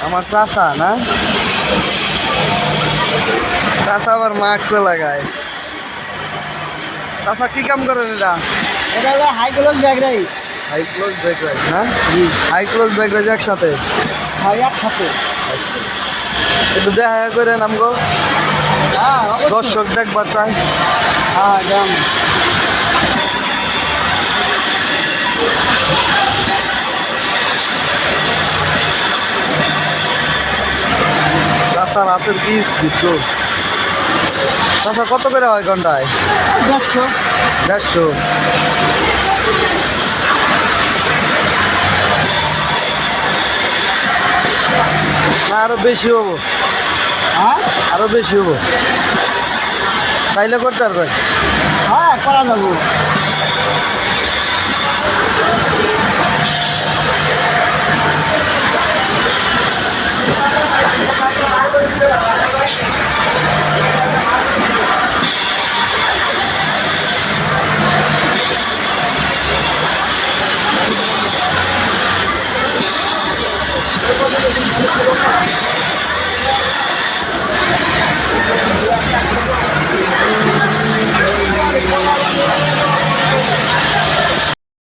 আমার চাচা না, চাচা আবার মাস্কও লাগায়। চাচা কি কাম করেন এটা? এটা হলো high close bag rice. High close bag rice না? জি, হাই ক্লোজ ব্যাগ রাইস একসাথে। হয় একসাথে। একটু দেখা করে নামগো, হ্যাঁ অবশ্যই। দর্শক দেখবার চাই। হ্যাঁ যান। চাচা রাতের কি স্পিড তো। চাচা কত করে হয় ঘন্টায়? 150। 150। না আরো বেশি হবো, হ্যাঁ আরো বেশি হবো, তাইলে করতে পারবেন? হ্যাঁ করা যাবো।